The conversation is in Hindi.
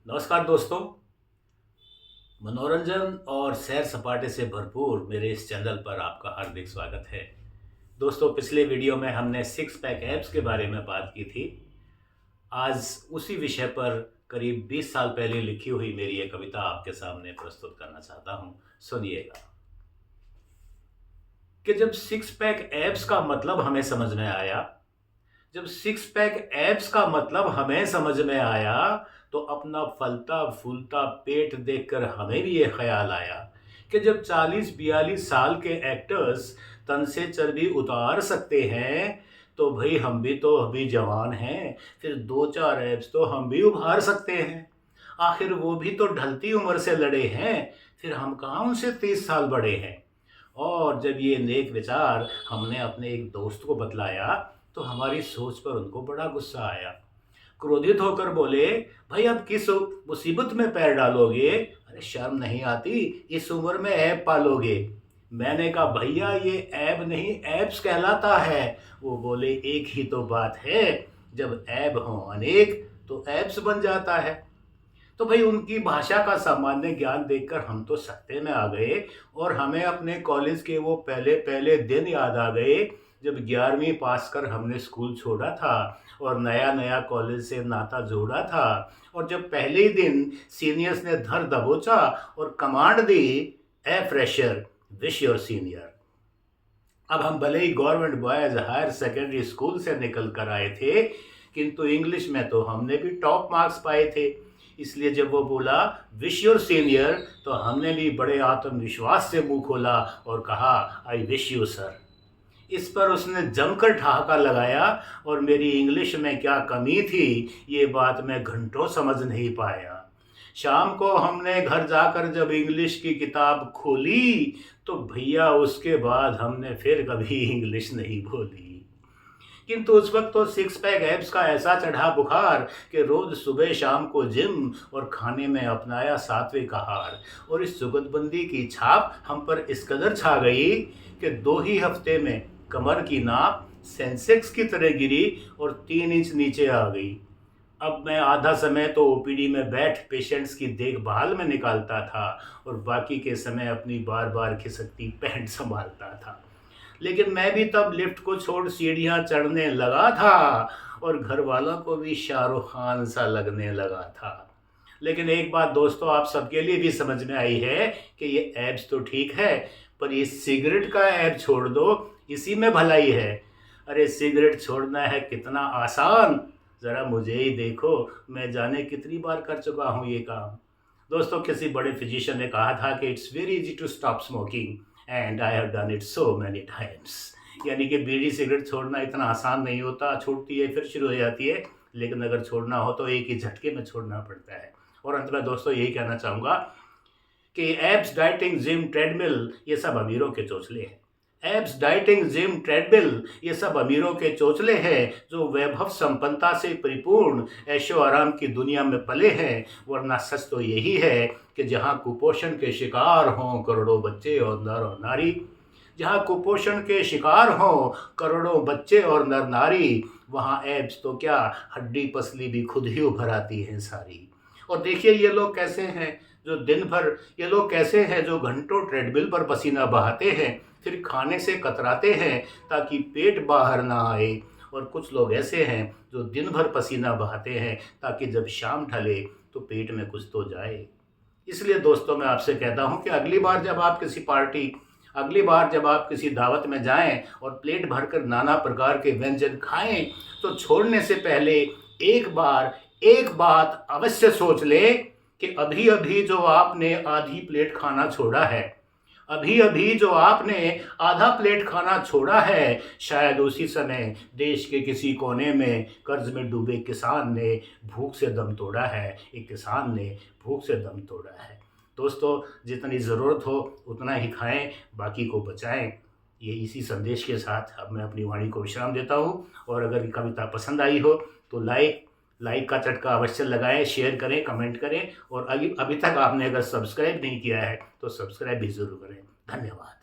नमस्कार दोस्तों। मनोरंजन और सैर सपाटे से भरपूर मेरे इस चैनल पर आपका हार्दिक स्वागत है। दोस्तों, पिछले वीडियो में हमने सिक्स पैक एब्स के बारे में बात की थी। आज उसी विषय पर करीब 20 साल पहले लिखी हुई मेरी एक कविता आपके सामने प्रस्तुत करना चाहता हूँ। सुनिएगा कि जब सिक्स पैक एब्स का मतलब हमें समझ में आया, जब सिक्स पैक एब्स का मतलब हमें समझ में आया, तो अपना फलता फूलता पेट देखकर हमें भी ये ख्याल आया कि जब 40-42 साल के एक्टर्स तन से चर्बी उतार सकते हैं, तो भाई हम भी तो अभी जवान हैं, फिर दो चार एब्स तो हम भी उभार सकते हैं। आखिर वो भी तो ढलती उम्र से लड़े हैं, फिर हम कहाँ उनसे 30 साल बड़े हैं। और जब ये नेक विचार हमने अपने एक दोस्त को बतलाया, तो हमारी सोच पर उनको बड़ा गुस्सा आया। क्रोधित होकर बोले, भाई अब किस मुसीबत में पैर डालोगे? अरे शर्म नहीं आती, इस उम्र में ऐब पालोगे। मैंने कहा भैया ये ऐब नहीं एब्स कहलाता है। वो बोले एक ही तो बात है, जब ऐब हो अनेक तो एब्स बन जाता है। तो भाई उनकी भाषा का सामान्य ज्ञान देखकर हम तो सकते में आ गए, और हमें अपने कॉलेज के वो पहले पहले दिन याद आ गए जब 11वीं पास कर हमने स्कूल छोड़ा था और नया नया कॉलेज से नाता जोड़ा था। और जब पहले ही दिन सीनियर्स ने धर दबोचा और कमांड दी, a fresher wish your senior. अब हम भले ही government boys higher secondary school से निकल कर आए थे, किंतु इंग्लिश में तो हमने भी टॉप मार्क्स पाए थे। इसलिए जब वो बोला विश योर सीनियर, तो हमने भी बड़े आत्मविश्वास से मुंह खोला और कहा आई विश यू सर। इस पर उसने जमकर ठहाका लगाया, और मेरी इंग्लिश में क्या कमी थी ये बात मैं घंटों समझ नहीं पाया। शाम को हमने घर जाकर जब इंग्लिश की किताब खोली, तो भैया उसके बाद हमने फिर कभी इंग्लिश नहीं बोली। किंतु उस वक्त तो सिक्स पैक एब्स का ऐसा चढ़ा बुखार कि रोज सुबह शाम को जिम और खाने में अपनाया सात्विक आहार। और इस जुगतबंदी की छाप हम पर इस कदर छा गई कि 2 ही हफ्ते में कमर की नाप सेंसेक्स की तरह गिरी और 3 इंच नीचे आ गई। अब मैं आधा समय तो ओपीडी में बैठ पेशेंट्स की देखभाल में निकालता था, और बाकी के समय अपनी बार बार खिसकती पैंट संभालता था। लेकिन मैं भी तब लिफ्ट को छोड़ सीढ़ियां चढ़ने लगा था, और घर वालों को भी शाहरुख खान सा लगने लगा था। लेकिन एक बात दोस्तों आप सबके लिए भी समझ में आई है कि ये एब्स तो ठीक है, पर ये सिगरेट का ऐब छोड़ दो, इसी में भलाई है। अरे सिगरेट छोड़ना है कितना आसान, ज़रा मुझे ही देखो, मैं जाने कितनी बार कर चुका हूँ ये काम। दोस्तों, किसी बड़े फिजिशियन ने कहा था कि it's very easy to stop smoking and I have done it so many times. यानी कि बीड़ी सिगरेट छोड़ना इतना आसान नहीं होता, छूटती है फिर शुरू हो जाती है, लेकिन अगर छोड़ना हो तो एक ही झटके में छोड़ना पड़ता है। और अंत में दोस्तों यही कहना चाहूँगा कि एब्स, डाइटिंग, जिम, ट्रेडमिल ये सब अमीरों के चोचले हैं। एब्स, डाइटिंग, जिम, ट्रेडमिल ये सब अमीरों के चोचले हैं जो वैभव संपन्नता से परिपूर्ण ऐशो आराम की दुनिया में पले हैं। वरना सच तो यही है कि जहाँ कुपोषण के शिकार हों करोड़ों बच्चे और नर और नारी, जहाँ कुपोषण के शिकार हों करोड़ों बच्चे और नर नारी, वहाँ एब्स तो क्या हड्डी पसली भी खुद ही उभर आती हैं सारी। और देखिए ये लोग कैसे हैं जो दिन भर, ये लोग कैसे हैं जो घंटों ट्रेडमिल पर पसीना बहाते हैं, फिर खाने से कतराते हैं ताकि पेट बाहर ना आए। और कुछ लोग ऐसे हैं जो दिन भर पसीना बहाते हैं ताकि जब शाम ढले तो पेट में कुछ तो जाए। इसलिए दोस्तों मैं आपसे कहता हूं कि अगली बार जब आप किसी दावत में जाएं और प्लेट भरकर नाना प्रकार के व्यंजन खाएं, तो छोड़ने से पहले एक बात अवश्य सोच लें कि अभी अभी जो आपने आधी प्लेट खाना छोड़ा है, अभी अभी जो आपने आधा प्लेट खाना छोड़ा है, शायद उसी समय देश के किसी कोने में कर्ज में डूबे किसान ने भूख से दम तोड़ा है। एक किसान ने भूख से दम तोड़ा है। दोस्तों, जितनी ज़रूरत हो उतना ही खाएं, बाकी को बचाएं। ये इसी संदेश के साथ अब मैं अपनी वाणी को विश्राम देता हूँ। और अगर ये कविता पसंद आई हो तो लाइक का झटका अवश्य लगाएं, शेयर करें, कमेंट करें, और अभी तक आपने अगर सब्सक्राइब नहीं किया है तो सब्सक्राइब भी ज़रूर करें। धन्यवाद।